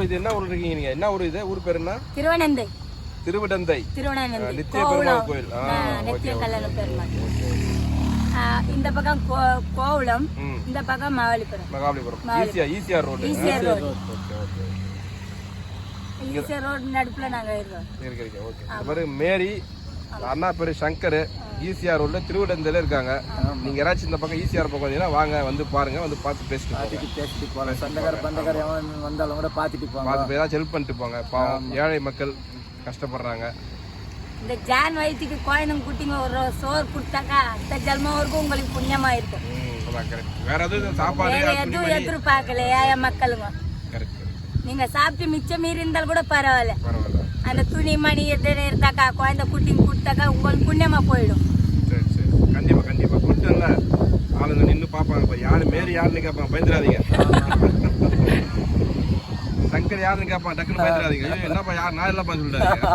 இது என்ன ஊர் இருக்கீங்க நீங்க? என்ன ஊர் இது? ஊர் பேர் என்ன? திருவனந்தை. திருவிடந்தை. திருவனந்தை. நித்திய பெருமாள் கோயில். நித்திய கல்யாண பெருமாள். இந்த பக்கம் கோவளம், இந்த பக்கம் Mahabalipuram. Mahabalipuram. ECR road. ECR road. Okay okay. ECR road நடுப்புல நாங்க இருக்கோம். இருக்கீங்க. ஓகே. பாரு மேரி அண்ணா பேரு சங்கர் ஈசிஆர் ரோட்ல திருவிடந்தையில இருக்காங்க. நீங்க யாராச்சும் இந்த பக்கம் ஈசிஆர் பக்கம் வந்தீங்கன்னா வாங்க, வந்து பாருங்க, வந்து பார்த்து பேசிட்டு போங்க. சொந்தக்கார எவன் வந்தாலும் கூட பார்த்துட்டு போங்க. பார்த்து ஏதாச்சும் ஹெல்ப் பண்ணிட்டு போங்க. பாவம் ஏழை மக்கள் கஷ்டப்படுறாங்க. இந்த ஜான் வயிற்றுக்கு குழந்தைங்க குட்டிங்க ஒரு சோறு கொடுத்தாக்கா அந்த ஜென்மவரைக்கும் உங்களுக்கு புண்ணியமா இருக்கும். வேற எதுவும் சாப்பாடு எதுவும் எதிர்பார்க்கலையா என் மக்களுங்க. நீங்க சாப்பிட்டு மிச்சம் மீறி இருந்தாலும் கூட பரவாயில்ல. அந்த துணி மணி எதுன்னு இருந்தாக்கா குழந்தை குட்டிங்க கொடுத்தாக்கா உங்களுக்கு புண்ணியமா போயிடும். சரி சரி, கண்டிப்பா கண்டிப்பா. கொடுத்தல ஆளுங்க நின்று பார்ப்பாங்க. யாரு மேரி யாருன்னு கேட்பாங்க, பயந்துடாதீங்க. சங்கர் யாருன்னு கேட்பான், டக்குன்னு பயந்துடாதீங்க. என்னப்பா யார் நான் இல்லப்பா சொல்லிட்டாங்க.